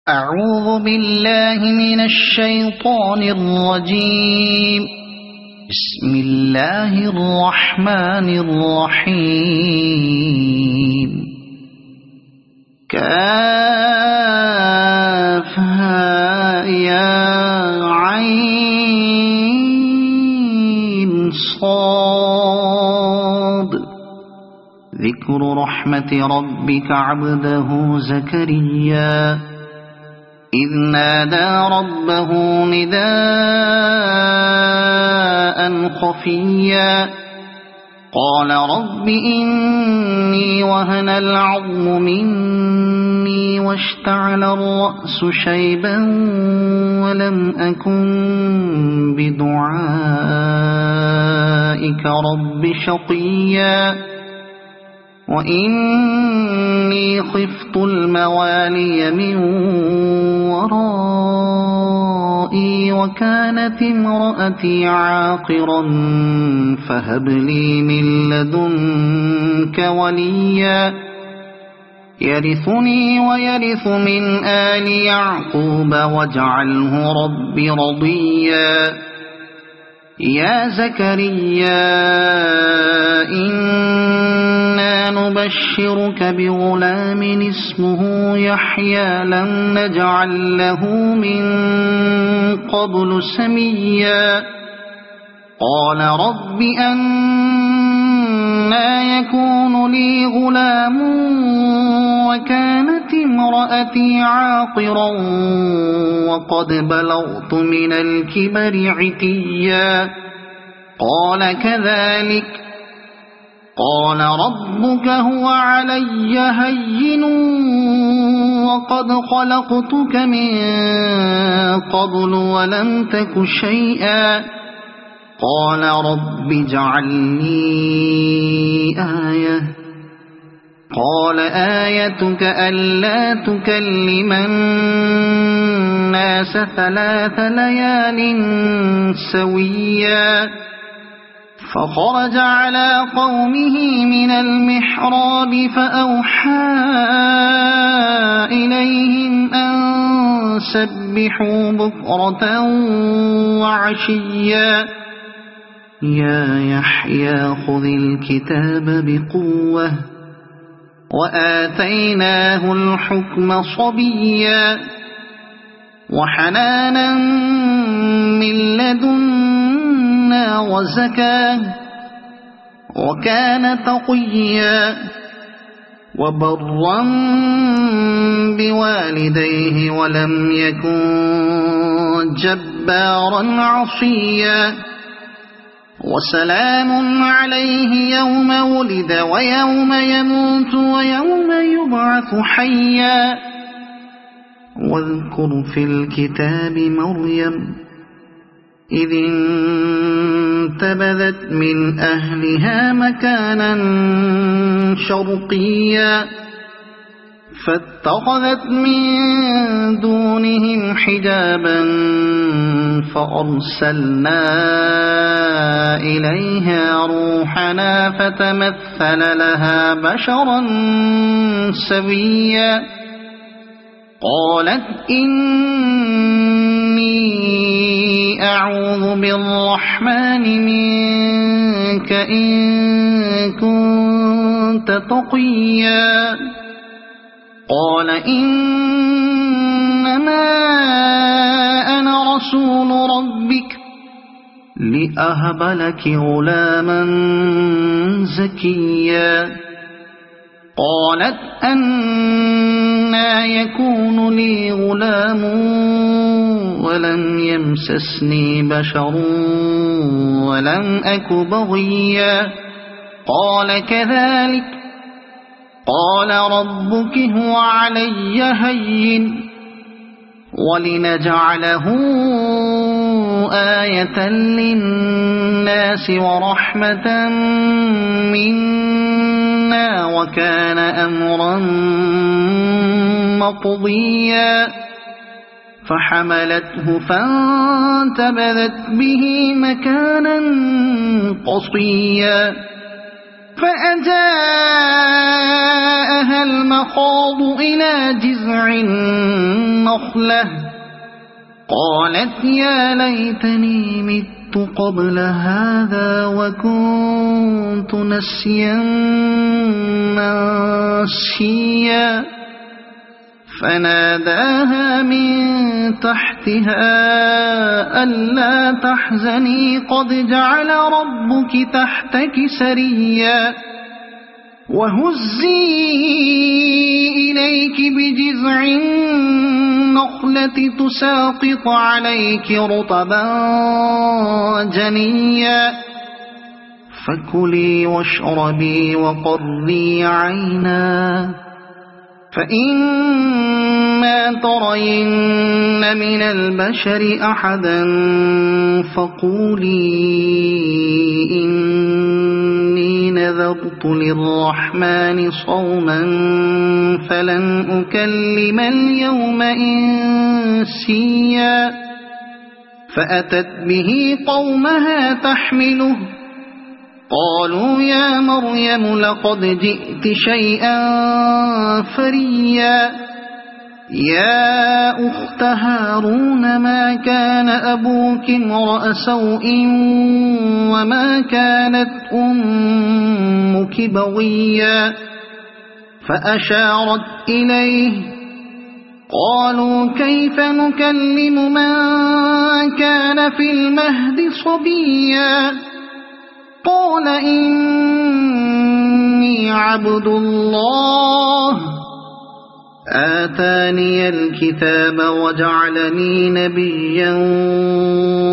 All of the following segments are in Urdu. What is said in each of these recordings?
أعوذ بالله من الشيطان الرجيم. بسم الله الرحمن الرحيم. كافها يا عين صاد. ذكر رحمة ربك عبده زكريا إذ نادى ربه نداء خفيا قال رب إني وهن العظم مني واشتعل الرأس شيبا ولم أكن بدعائك رب شقيا وإني خفت الموالي من ورائي وكانت امرأتي عاقرا فهب لي من لدنك وليا يرثني ويرث من آل يعقوب واجعله رب رضيا. يا زكريا إنا نبشرك بغلام اسمه يحيى لم نجعل له من قبل سميا قال رب أنى يكون لي غلام وكانت امرأتي عاقرا وقد بلغت من الكبر عتيا قال كذلك قال ربك هو علي هين وقد خلقتك من قبل ولم تك شيئا قال رب اجعل لي آية قال آيتك ألا تكلم الناس 3 ليال سويا فخرج على قومه من المحراب فأوحى إليهم أن سبحوا بكرة وعشيا يا يحيى خذ الكتاب بقوة وآتيناه الحكم صبيا وحنانا من لدنا وزكاة وكان تقيا وبرا بوالديه ولم يكن جبارا عصيا وسلام عليه يوم ولد ويوم يموت ويوم يبعث حيا واذكر في الكتاب مريم إذ انتبذت من أهلها مكانا شرقيا فاتخذت من دونهم حجابا فأرسلنا إليها روحنا فتمثل لها بشرا سويا قالت إني أعوذ بالرحمن منك إن كنت تقيا قال إنما أنا رسول ربك لأهب لك غلاما زكيا قالت أنى يكون لي غلام ولم يمسسني بشر ولم أك بغيا قال كذلك قال ربك هو علي هين ولنجعله آية للناس ورحمة منا وكان أمرا مقضيا فحملته فانتبذت به مكانا قصيا فأجاءها المخاض إلى جذع النخلة النخلة قالت يا ليتني مت قبل هذا وكنت نسيا منسيا فناداها من تحتها ألا تحزني قد جعل ربك تحتك سريا وهزي إليك بجذع النخلة تساقط عليك رطبا جنيا فكلي واشربي وقري عينا فإما ترين من البشر أحدا فقولي إني نذرت للرحمن صوما فلن أكلم اليوم إنسيا فأتت به قومها تحمله قالوا يا مريم لقد جئت شيئا فريا يا أخت هارون ما كان أبوك امرأ سوء وما كانت أمك بغيا فأشارت إليه قالوا كيف نكلم من كان في المهد صبيا قال إني عبد الله آتاني الكتاب وجعلني نبيا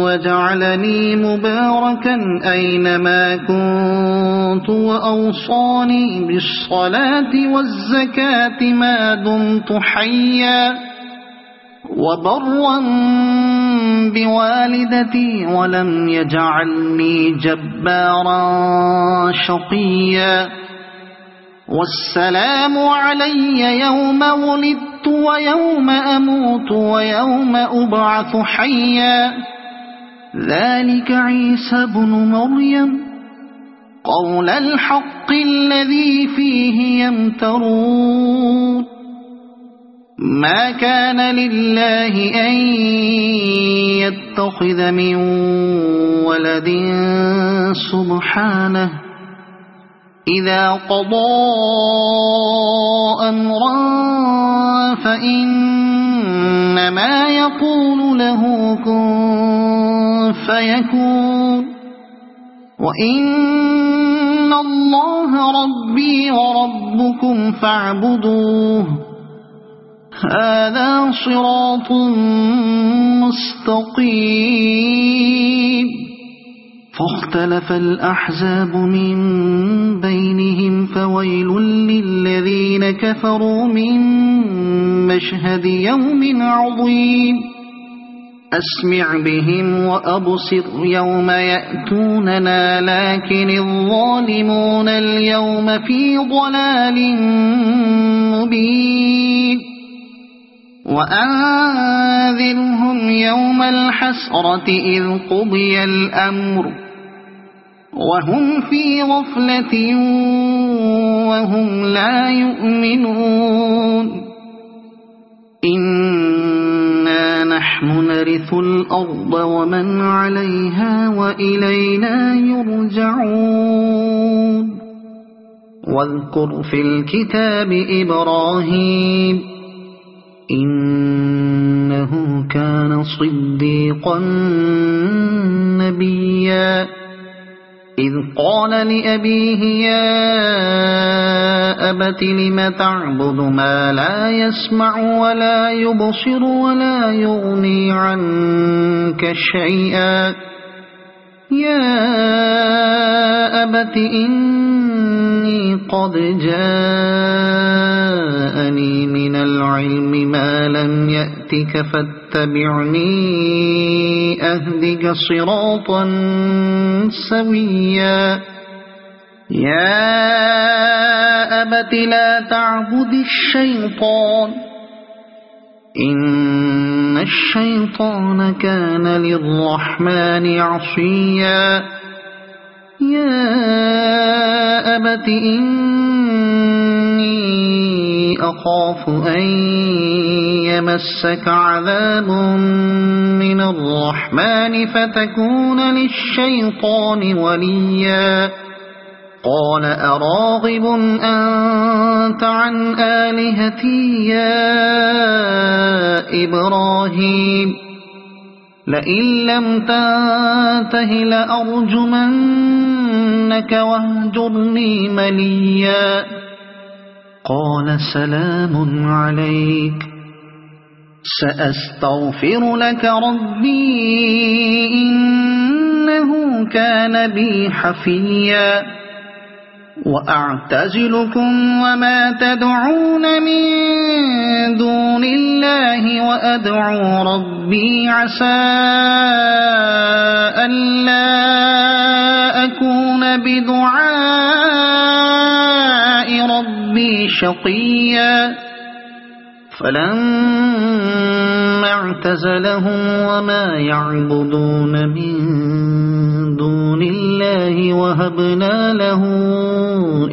وجعلني مباركا أينما كنت وأوصاني بالصلاة والزكاة ما دمت حيا وبرا بوالدتي ولم يجعلني جبارا شقيا والسلام علي يوم ولدت ويوم أموت ويوم أبعث حيا ذلك عيسى بن مريم قول الحق الذي فيه يمترون ما كان لله أن يتخذ من ولد سبحانه إذا قضى أمرا فإنما يقول له كن فيكون وإن الله ربي وربكم فاعبدوه هذا صراط مستقيم فاختلف الأحزاب من بينهم فويل للذين كفروا من مشهد يوم عظيم أسمع بهم وأبصر يوم يأتوننا لكن الظالمون اليوم في ضلال مبين وأنذرهم يوم الحسرة إذ قضي الأمر وهم في غفلة وهم لا يؤمنون إنا نحن نرث الأرض ومن عليها وإلينا يرجعون واذكر في الكتاب إبراهيم إنه كان صديقا نبيا إذ قال لأبيه يا أبت لم تعبد ما لا يسمع ولا يبصر ولا يغني عنك شيئا يا أبت إني قد جاءني من العلم ما لم يأتك فاتبعني أهدك صراطا سويا يا أبت لا تعبد الشيطان إن الشيطان كان للرحمن عصيا يا أبت إني أخاف أن يمسك عذاب من الرحمن فتكون للشيطان وليا قال أراغب أنت عن آلهتي يا إبراهيم لئن لم تنته لأرجمنك واهجرني مليا قال سلام عليك سأستغفر لك ربي إنه كان بي حفيا وأعتزلكم وما تدعون من دون الله وأدعو ربي عسى ألا أكون بدعاء ربي شقيا فلما اعتزلهم وما يعبدون من دون الله وهبنا له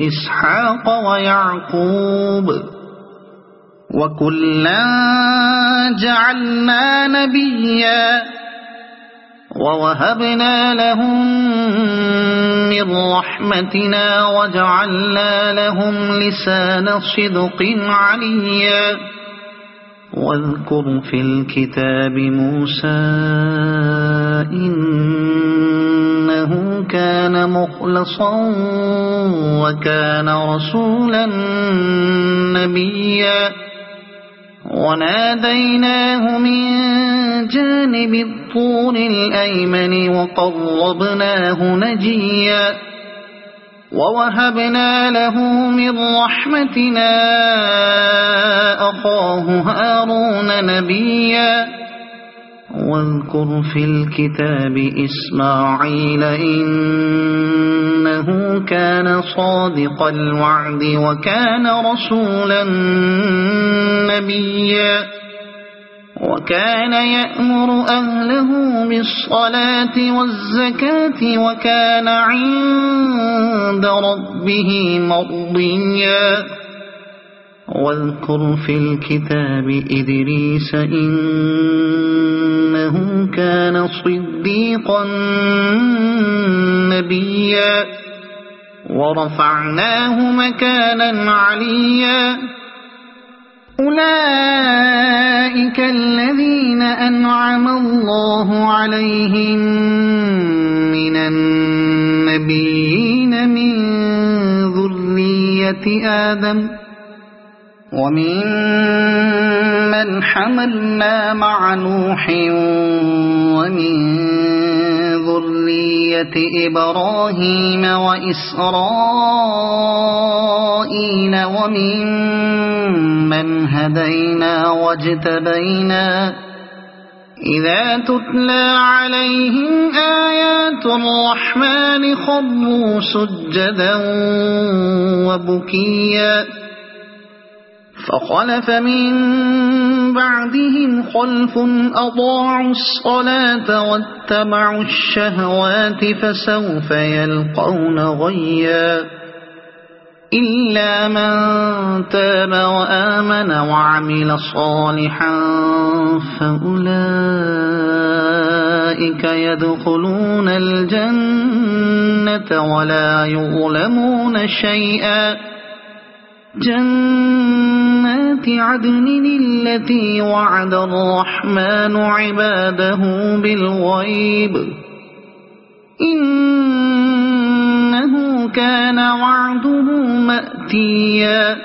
إسحاق ويعقوب وكلا جعلنا نبيا ووهبنا لهم من رحمتنا وجعلنا لهم لسان صدق عليا واذكر في الكتاب موسى إنه كان مخلصا وكان رسولا نبيا وناديناه من جانب الطور الأيمن وقربناه نجيا ووهبنا له من رحمتنا أخاه هارون نبيا واذكر في الكتاب إسماعيل إنه كان صادق الوعد وكان رسولا نبيا وكان يأمر أهله بالصلاة والزكاة وكان عند ربه مرضيا واذكر في الكتاب إدريس إنه كان صديقا نبيا ورفعناه مكانا عليا أولئك الذين أنعم الله عليهم من النبيين من ذرية آدم ومن من حملنا مع نوح ومن ذرية إبراهيم وإسرائيل ومن من هدينا واجتبينا إذا تتلى عليهم آيات الرحمن خروا سجدا وبكيا فخلف من بعدهم خلف أضاعوا الصلاة واتبعوا الشهوات فسوف يلقون غيا إلا من تاب وآمن وعمل صالحا فأولئك يدخلون الجنة ولا يظلمون شيئا جنات عدن التي وعد الرحمن عباده بالغيب إنه كان وعده مأتيا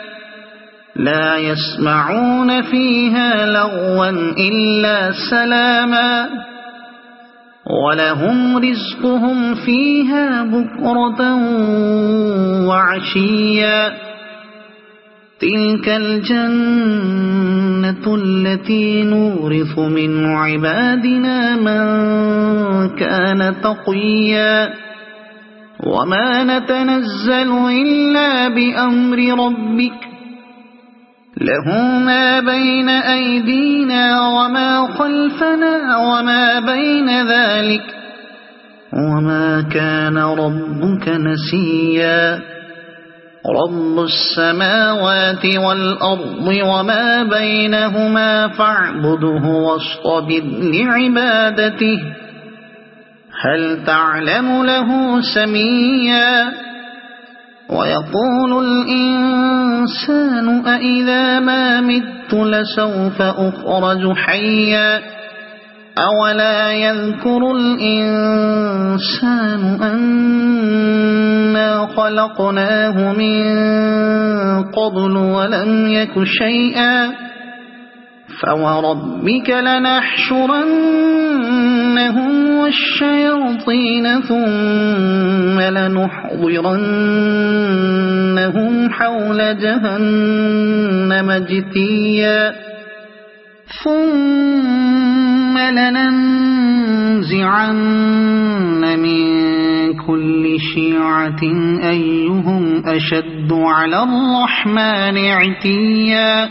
لا يسمعون فيها لغوا إلا سلاما ولهم رزقهم فيها بكرة وعشيا تلك الجنة التي نورث من عبادنا من كان تقيا وما نتنزل إلا بأمر ربك له ما بين أيدينا وما خلفنا وما بين ذلك وما كان ربك نسيا رب السماوات والأرض وما بينهما فاعبده واصطبر لعبادته هل تعلم له سميا ويقول الإنسان أإذا ما مت لسوف أخرج حيا أولا يذكر الإنسان أنا خلقناه من قبل ولم يك شيئا فوربك لنحشرنهم والشياطين ثم لنحضرنهم حول جهنم جثيا ثم لننزعن من كل شيعة أيهم أشد على الرحمن عتيا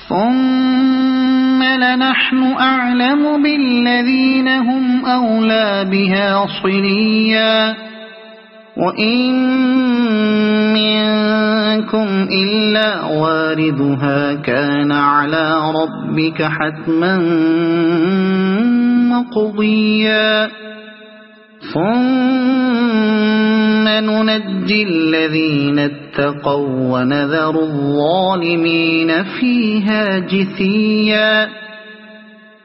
ثم لنحن أعلم بالذين هم أولى بها صليا وإن منكم إلا واردها كان على ربك حتما مقضيا ثم ننجي الذين اتقوا ونذر الظالمين فيها جثيا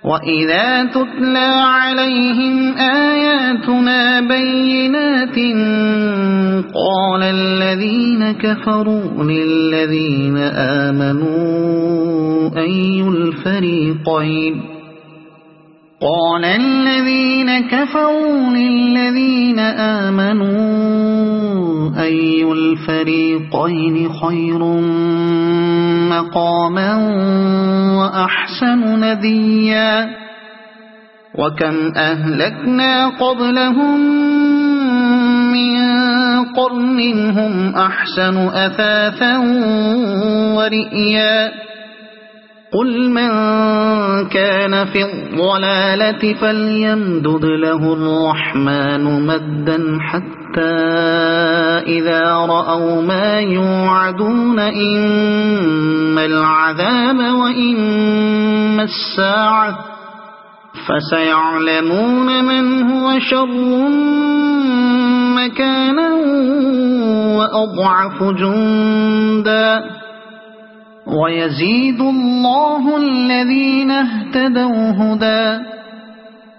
وإذا تتلى عليهم آياتنا بينات قال الذين كفروا للذين آمنوا أي الفريقين خير مقاما وأحسن نديا وكم أهلكنا قبلهم من قرن هم أحسن أثاثا ورئيا قل من كان في الضلالة فليمدد له الرحمن مدا حتى إذا رأوا ما يوعدون إما العذاب وإما الساعة فسيعلمون من هو شر مكانا وأضعف جندا ويزيد الله الذين اهتدوا هدى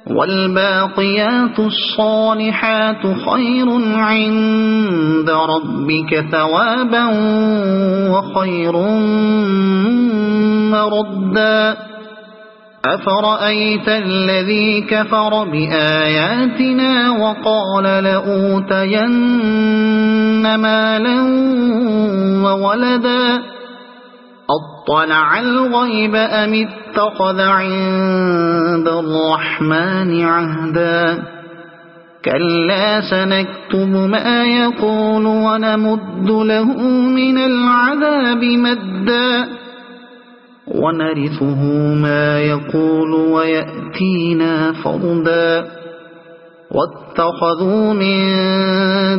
والباقيات الصالحات خير عند ربك ثوابا وخير مردا أفرأيت الذي كفر بآياتنا وقال لأوتين مالا وولدا أطلع الغيب أم اتخذ عند الرحمن عهدا كلا سنكتب ما يقول ونمد له من العذاب مدا ونرثه ما يقول ويأتينا فردا واتخذوا من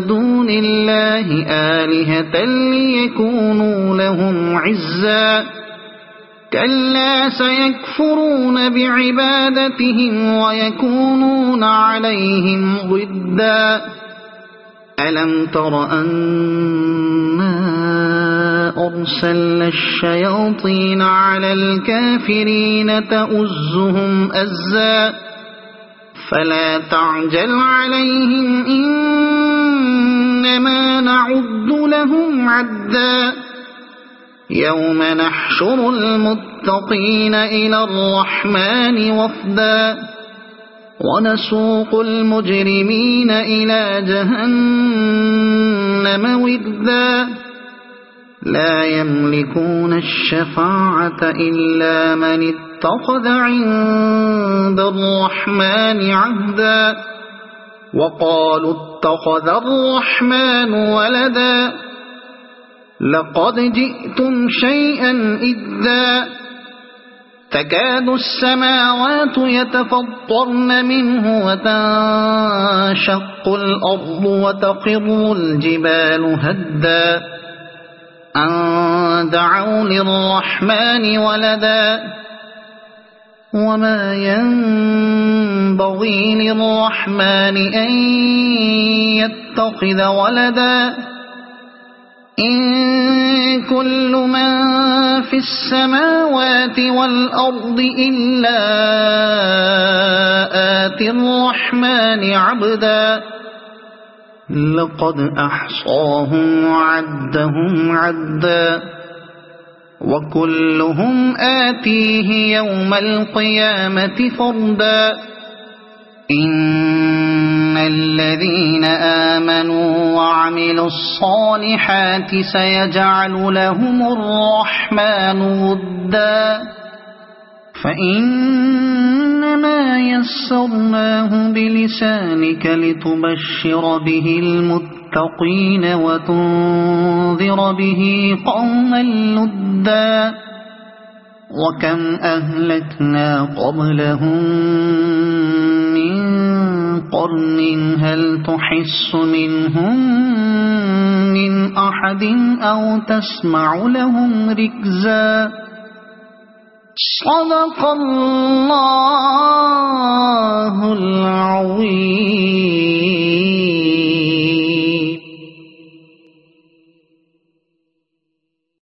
دون الله آلهة ليكونوا لهم عزا كلا سيكفرون بعبادتهم ويكونون عليهم ضدا ألم تر أنا أرسلنا الشياطين على الكافرين تؤزهم أزا فلا تعجل عليهم إنما نعد لهم عدا يوم نحشر المتقين إلى الرحمن وفدا ونسوق المجرمين إلى جهنم وردا لا يملكون الشفاعة إلا من اتخذ عند الرحمن عهدا وقالوا اتخذ الرحمن ولدا لقد جئتم شيئا إدا تكاد السماوات يتفطرن منه وتنشق الأرض وتخر الجبال هدا أن دعوا للرحمن ولدا وما ينبغي للرحمن أن يتخذ ولدا إن كل من في السماوات والأرض إلا آتي الرحمن عبدا لقد أحصاهم وعدهم عدا وكلهم آتيه يوم القيامة فردا إن الذين آمنوا وعملوا الصالحات سيجعل لهم الرحمن ودا فإنما يسرناه بلسانك لتبشر به المتقين وتنذر به قوما لدا وكم أهلكنا قبلهم من قرن هل تحس منهم من أحد أو تسمع لهم ركزا صدق الله العظيم.